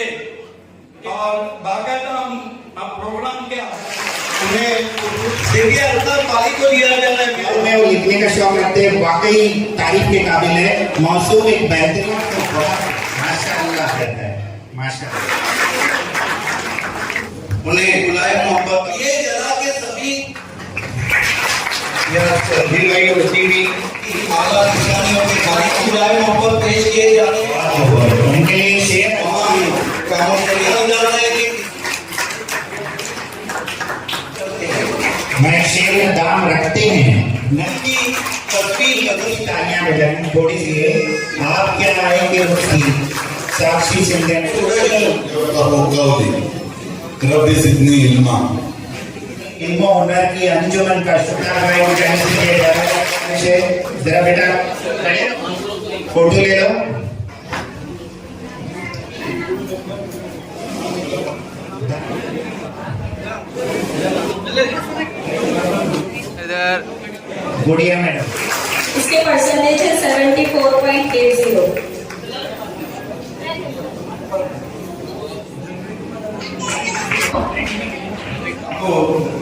मिले और बाकायदा हम प्रोग्राम के उन्हें देवी अल्ताफ बाई को दिया जा रहा है। में वो लिखने का शौक रखते हैं, वाकई तारीफ के काबिल है। मौसूम एक बेहतरीन माशाअल्लाह कहता है, माशाअल्लाह। उन्हें बुलाए मोहब्बत ये जला के सभी टीवी आला निशानियों के खाली बुलाए मोहब्बत पेश किए जा रहे हैं। उनके लिए शेर तमाम कामों से लिया जा रहा है कि मैं शेर में दाम रखते हैं नकी तस्वीर बदली तालियां बजाएं थोड़ी सी है। आप क्या आएंगे उसकी साक्षी सिंधे रब्बी जिदनी इल्मा इल्म हुनर की अंजुमन का शुक्र भाई को जाने से किया जा रहा है। जरा बेटा खड़े फोटो ले लो। इधर गुड़िया मैडम इसके परसेंटेज है 74.80। को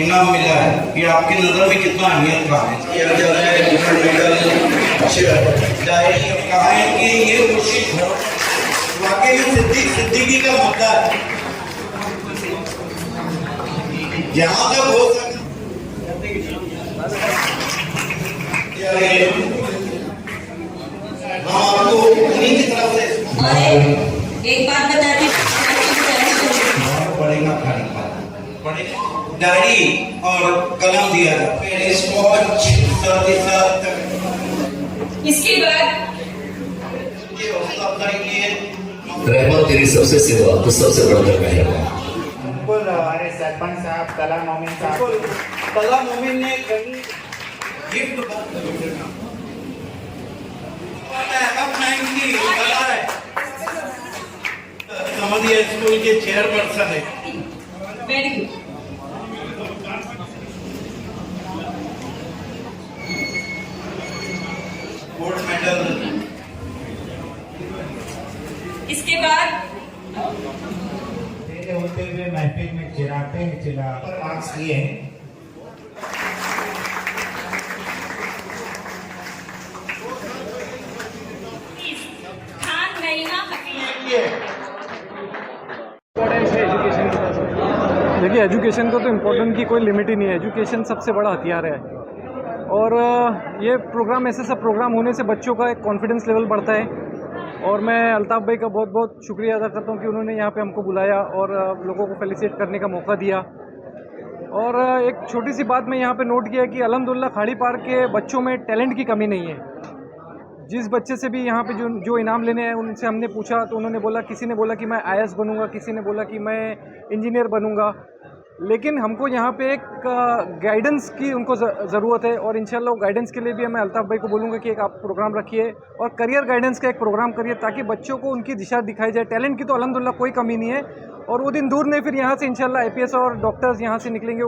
इनाम मिला है, ये आपकी नजर में कितना अहमियत का है। किया जा रहा है कहा है कि ये मुर्शिद वाकई सिद्दीकी का मुद्दा है। जहाँ तक हो सके हम आपको उन्हीं की तरफ से और एक बात बताती पड़ेगा डायरी और कलम दिया था, फिर इसके बाद रहमत तेरी सबसे सेवा तो सबसे बढ़कर मेहरबान। बिल्कुल हमारे सरपंच साहब तला मोमिन साहब तला मोमिन ने कहीं गिफ्ट समझिए स्कूल के चेयरपर्सन है। Very good. Gold medal. इसके बाद होते हुए महफिल में चिराते हैं चिरा पर मार्क्स दिए हैं। खान नईमा हकीम। देखिए एजुकेशन को तो इम्पोर्टेंट की कोई लिमिट ही नहीं है। एजुकेशन सबसे बड़ा हथियार है और ये प्रोग्राम ऐसे सब प्रोग्राम होने से बच्चों का एक कॉन्फिडेंस लेवल बढ़ता है। और मैं अल्ताफ़ भाई का बहुत बहुत शुक्रिया अदा करता हूँ कि उन्होंने यहाँ पे हमको बुलाया और लोगों को फेलिसिटेट करने का मौका दिया। और एक छोटी सी बात मैं यहाँ पे नोट किया कि अल्हम्दुलिल्लाह खाड़ी पार के बच्चों में टैलेंट की कमी नहीं है। जिस बच्चे से भी यहाँ पे जो इनाम लेने आए उनसे हमने पूछा तो उन्होंने बोला, किसी ने बोला कि मैं IAS बनूंगा, किसी ने बोला कि मैं इंजीनियर बनूंगा। लेकिन हमको यहाँ पे एक गाइडेंस की उनको ज़रूरत है और इंशाल्लाह वो गाइडेंस के लिए भी मैं अल्ताफ़ भाई को बोलूँगा कि एक आप प्रोग्राम रखिए और करियर गाइडेंस का एक प्रोग्राम करिए ताकि बच्चों को उनकी दिशा दिखाई जाए। टैलेंट की तो अल्हम्दुलिल्लाह कोई कमी नहीं है और वो दिन दूर नहीं, फिर यहाँ से इंशाल्लाह IPS और डॉक्टर्स यहाँ से निकलेंगे,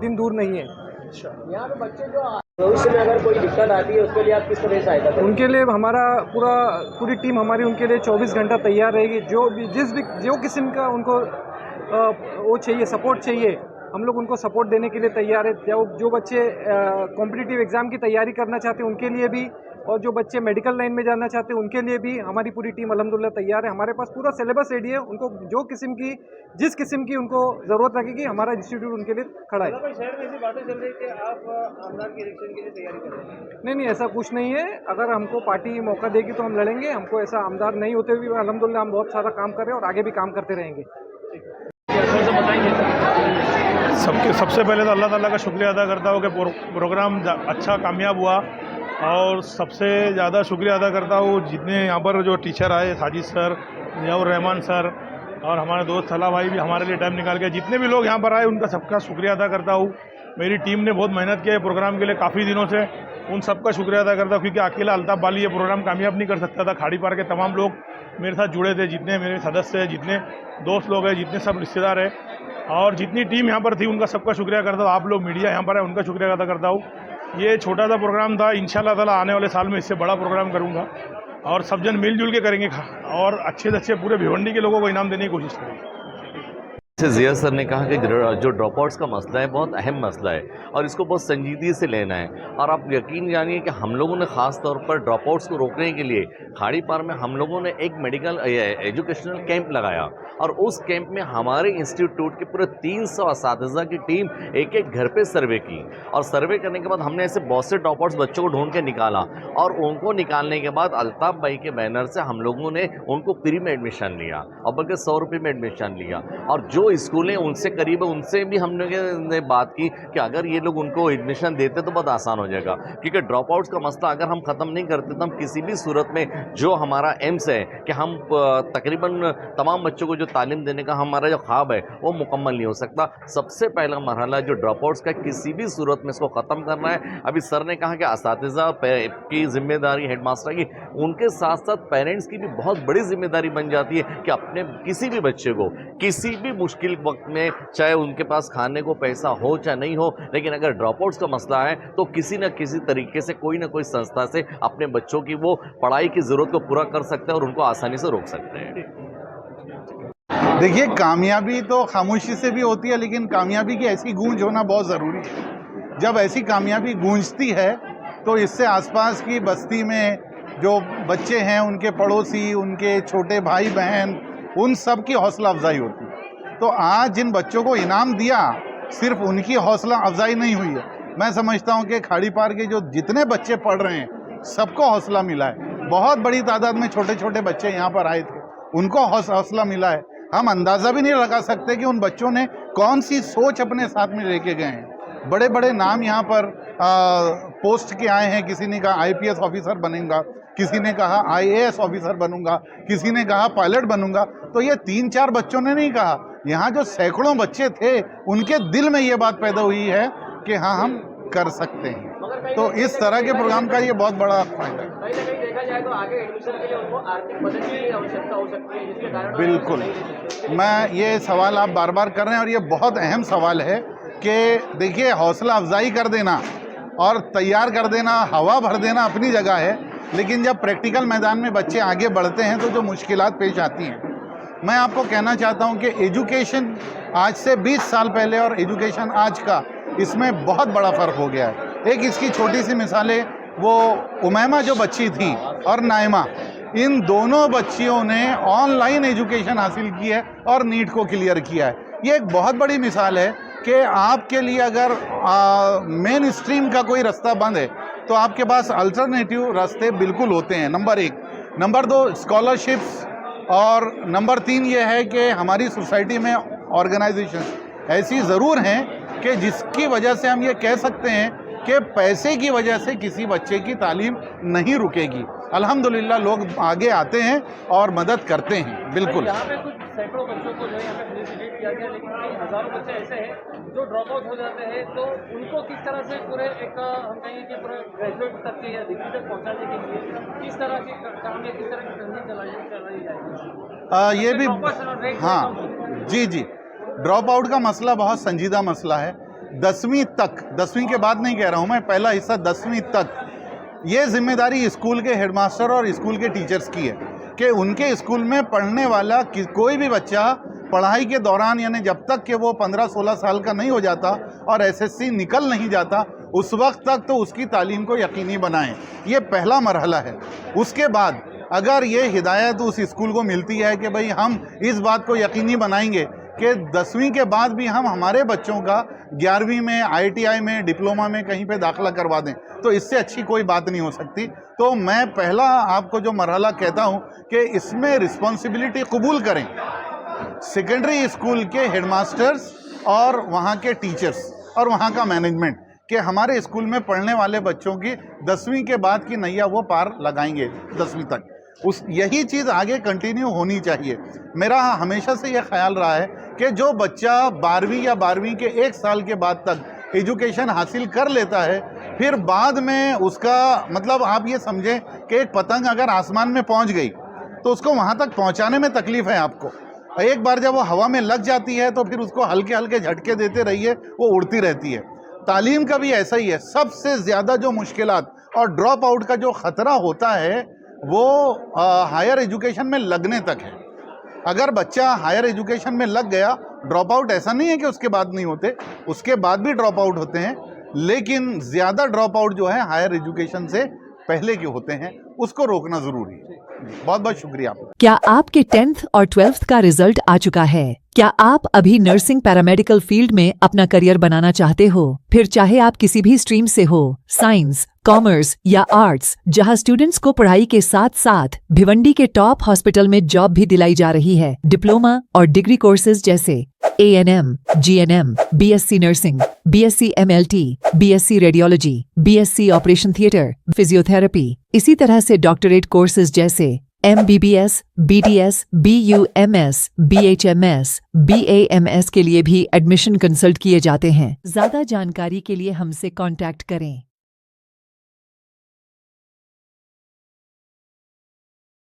दिन दूर नहीं है। यहाँ पे बच्चे जो भविष्य में अगर कोई दिक्कत आती है उसके लिए आप किस तरह सहायता करेंगे? उनके लिए हमारा पूरी टीम हमारी उनके लिए 24 घंटा तैयार रहेगी। जो किस्म का उनको वो चाहिए, सपोर्ट चाहिए, हम लोग उनको सपोर्ट देने के लिए तैयार है। जो बच्चे कॉम्पिटिटिव एग्ज़ाम की तैयारी करना चाहते हैं उनके लिए भी और जो बच्चे मेडिकल लाइन में जाना चाहते हैं उनके लिए भी हमारी पूरी टीम अल्हम्दुलिल्लाह तैयार है। हमारे पास पूरा सिलेबस रेडी है। उनको जिस किस्म की उनको ज़रूरत लगेगी हमारा इंस्टीट्यूट उनके लिए खड़ा है। शहर में ऐसी बातें चल रही है कि आप आमदार के इलेक्शन के लिए तैयारी कर रहे हैं? नहीं, ऐसा कुछ नहीं है। अगर हमको पार्टी मौका देगी तो हम लड़ेंगे। हमको ऐसा आमदार नहीं होते हुए भी अल्हम्दुलिल्लाह हम बहुत सारा काम कर रहे हैं और आगे भी काम करते रहेंगे। सबसे पहले तो अल्लाह ताला का शुक्रिया अदा करता हूँ कि प्रोग्राम अच्छा कामयाब हुआ और सबसे ज़्यादा शुक्रिया अदा करता हूँ जितने यहाँ पर जो टीचर आए, साजिद सर, जियाउर रहमान सर और हमारे दोस्त सलाह भाई भी हमारे लिए टाइम निकाल के, जितने भी लोग यहाँ पर आए उनका सबका शुक्रिया अदा करता हूँ। मेरी टीम ने बहुत मेहनत की है प्रोग्राम के लिए काफ़ी दिनों से, उन सबका शुक्रिया अदा करता हूँ क्योंकि अकेला अल्ताफ़ बाली ये प्रोग्राम कामयाब नहीं कर सकता था। खाड़ी पार के तमाम लोग मेरे साथ जुड़े थे, जितने मेरे सदस्य हैं, जितने दोस्त लोग हैं, जितने सब रिश्तेदार हैं और जितनी टीम यहाँ पर थी उनका सबका शुक्रिया करता हूँ। आप लोग मीडिया यहाँ पर है उनका शुक्रिया अदा करता हूँ। ये छोटा सा प्रोग्राम था, इंशाल्लाह ताला आने वाले साल में इससे बड़ा प्रोग्राम करूँगा और सब जन मिलजुल के करेंगे और अच्छे से अच्छे पूरे भिवंडी के लोगों को इनाम देने की कोशिश करेंगे। जिया सर ने कहा कि जो ड्रॉप आउट्स का मसला है बहुत अहम मसला है और इसको बहुत संजीदगी से लेना है। और आप यकीन जानिए कि हम लोगों ने ख़ास तौर पर ड्रॉप आउट्स को रोकने के लिए खाड़ी पार में हम लोगों ने एक मेडिकल एजुकेशनल कैंप लगाया और उस कैंप में हमारे इंस्टीट्यूट के पूरे 300 असातिज़ा की टीम एक एक घर पे सर्वे की और सर्वे करने के बाद हमने ऐसे बहुत से ड्रॉप आउट्स बच्चों को ढूंढ के निकाला और उनको निकालने के बाद अल्ताफ़ भाई के बैनर से हम लोगों ने उनको फ्री में एडमिशन लिया और बल्कि 100 रुपये में एडमिशन लिया। और जो स्कूलें उनसे करीब है उनसे भी हमने बात की कि अगर ये लोग उनको एडमिशन देते तो बहुत आसान हो जाएगा, क्योंकि ड्रॉप आउट्स का मसला अगर हम ख़त्म नहीं करते तो हम किसी भी सूरत में जो हमारा एम्स है कि हम तकरीबन तमाम बच्चों को जो तालीम देने का हमारा जो ख्वाब है वो मुकम्मल नहीं हो सकता। सबसे पहला मरहला जो ड्रॉप आउट्स का किसी भी सूरत में इसको ख़त्म करना है। अभी सर ने कहा कि असातिज़ा की जिम्मेदारी हेडमास्टर की, उनके साथ साथ पेरेंट्स की भी बहुत बड़ी जिम्मेदारी बन जाती है कि अपने किसी भी बच्चे को किसी भी मुश्किल वक्त में, चाहे उनके पास खाने को पैसा हो चाहे नहीं हो, लेकिन अगर ड्रॉप आउट्स का मसला है तो किसी न किसी तरीके से कोई ना कोई संस्था से अपने बच्चों की वो पढ़ाई की ज़रूरत को पूरा कर सकते हैं और उनको आसानी से रोक सकते हैं। देखिए, कामयाबी तो खामोशी से भी होती है, लेकिन कामयाबी की ऐसी गूंज होना बहुत ज़रूरी है। जब ऐसी कामयाबी गूंजती है तो इससे आसपास की बस्ती में जो बच्चे हैं, उनके पड़ोसी, उनके छोटे भाई बहन, उन सब की हौसला अफजाई होती है। तो आज जिन बच्चों को इनाम दिया, सिर्फ उनकी हौसला अफजाई नहीं हुई है, मैं समझता हूँ कि खाड़ी पार के जो जितने बच्चे पढ़ रहे हैं सबको हौसला मिला है। बहुत बड़ी तादाद में छोटे छोटे बच्चे यहाँ पर आए थे, उनको हौसला मिला है। हम अंदाज़ा भी नहीं लगा सकते कि उन बच्चों ने कौन सी सोच अपने साथ में लेके गए हैं। बड़े बड़े नाम यहाँ पर पोस्ट के आए हैं। किसी ने कहा IPS ऑफिसर बनेगा, किसी ने कहा IAS ऑफिसर बनूंगा, किसी ने कहा पायलट बनूंगा। तो ये 3-4 बच्चों ने नहीं कहा, यहाँ जो सैकड़ों बच्चे थे उनके दिल में ये बात पैदा हुई है कि हाँ, हम कर सकते हैं। तो इस तरह के प्रोग्राम का ये बहुत बड़ा फायदा है। कहीं ना कहीं देखा जाए तो आगे एडमिशन के लिए उनको आर्थिक मदद की आवश्यकता हो सकती है, जिसके कारण बिल्कुल, मैं ये सवाल आप बार बार कर रहे हैं और ये बहुत अहम सवाल है कि देखिए, हौसला अफजाई कर देना और तैयार कर देना, हवा भर देना अपनी जगह है, लेकिन जब प्रैक्टिकल मैदान में बच्चे आगे बढ़ते हैं तो जो मुश्किलात पेश आती हैं, मैं आपको कहना चाहता हूं कि एजुकेशन आज से 20 साल पहले और एजुकेशन आज का, इसमें बहुत बड़ा फ़र्क हो गया है। एक इसकी छोटी सी मिसाल है, वो उमैमा जो बच्ची थी और नाइमा, इन दोनों बच्चियों ने ऑनलाइन एजुकेशन हासिल की है और नीट को क्लियर किया है। ये एक बहुत बड़ी मिसाल है कि आपके लिए अगर मेन स्ट्रीम का कोई रास्ता बंद है तो आपके पास अल्टरनेटिव रास्ते बिल्कुल होते हैं। नंबर 1। Number 2, scholarships. और नंबर 3 ये है कि हमारी सोसाइटी में ऑर्गेनाइजेशन ऐसी ज़रूर हैं कि जिसकी वजह से हम ये कह सकते हैं कि पैसे की वजह से किसी बच्चे की तालीम नहीं रुकेगी। अल्हम्दुलिल्लाह लोग आगे आते हैं और मदद करते हैं। बिल्कुल, यहाँ पे कुछ सैकड़ों बच्चों को जो है यहाँ पे फेलिसिटेट किया गया, लेकिन कई हज़ारों बच्चे ऐसे हैं जो ड्रॉप आउट हो जाते हैं, तो उनको किस तरह से पूरे एक हम कहेंगे कि पूरे ग्रेजुएट तक के या डिग्री तक पहुँचाने के लिए किस तरह के काम या किस तरह की तंजीम चलाई जाएगी? ये भी हाँ जी, ड्रॉप आउट का मसला बहुत संजीदा मसला है। 10वीं तक, 10वीं के बाद नहीं कह रहा हूँ मैं, पहला हिस्सा 10वीं तक, ये जिम्मेदारी स्कूल के हेडमास्टर और स्कूल के टीचर्स की है कि उनके स्कूल में पढ़ने वाला कोई भी बच्चा पढ़ाई के दौरान, यानी जब तक कि वो 15-16 साल का नहीं हो जाता और SSC निकल नहीं जाता, उस वक्त तक तो उसकी तालीम को यकीनी बनाएं। ये पहला मरहला है। उसके बाद अगर ये हिदायत उस स्कूल को मिलती है कि भाई हम इस बात को यकीनी बनाएंगे कि 10वीं के बाद भी हम हमारे बच्चों का 11वीं में, ITI में, डिप्लोमा में कहीं पे दाखिला करवा दें, तो इससे अच्छी कोई बात नहीं हो सकती। तो मैं पहला आपको जो मरहला कहता हूं कि इसमें रिस्पॉन्सिबिलिटी कबूल करें सेकेंडरी स्कूल के हेडमास्टर्स और वहाँ के टीचर्स और वहाँ का मैनेजमेंट, कि हमारे स्कूल में पढ़ने वाले बच्चों की 10वीं के बाद की नैया वो पार लगाएंगे 10वीं तक। यही चीज़ आगे कंटिन्यू होनी चाहिए। मेरा हमेशा से ये ख्याल रहा है कि जो बच्चा 12वीं या 12वीं के 1 साल के बाद तक एजुकेशन हासिल कर लेता है, फिर बाद में उसका मतलब आप ये समझें कि एक पतंग अगर आसमान में पहुंच गई तो उसको वहां तक पहुंचाने में तकलीफ है आपको। एक बार जब वो हवा में लग जाती है तो फिर उसको हल्के हल्के झटके देते रहिए, वो उड़ती रहती है। तालीम का भी ऐसा ही है। सबसे ज़्यादा जो मुश्किलात और ड्रॉप आउट का जो ख़तरा होता है वो हायर एजुकेशन में लगने तक है। अगर बच्चा हायर एजुकेशन में लग गया, ड्रॉप आउट ऐसा नहीं है कि उसके बाद नहीं होते, उसके बाद भी ड्रॉप आउट होते हैं, लेकिन ज़्यादा ड्रॉप आउट जो है हायर एजुकेशन से पहले के होते हैं, उसको रोकना ज़रूरी है। बहुत बहुत शुक्रिया आपका। क्या आपके 10th और 12th का रिजल्ट आ चुका है? क्या आप अभी नर्सिंग पैरामेडिकल फील्ड में अपना करियर बनाना चाहते हो? फिर चाहे आप किसी भी स्ट्रीम से हो, साइंस, कॉमर्स या आर्ट्स, जहां स्टूडेंट्स को पढ़ाई के साथ साथ भिवंडी के टॉप हॉस्पिटल में जॉब भी दिलाई जा रही है। डिप्लोमा और डिग्री कोर्सेज जैसे ANM, GNM, BSc nursing, BSc MLT, BSc radiology, BSc operation theatre, physiotherapy, इसी तरह से डॉक्टरेट कोर्सेज जैसे MBBS, BDS, BUMS, BHMS, BAMS के लिए भी एडमिशन कंसल्ट किए जाते हैं। ज्यादा जानकारी के लिए हमसे कांटेक्ट करें।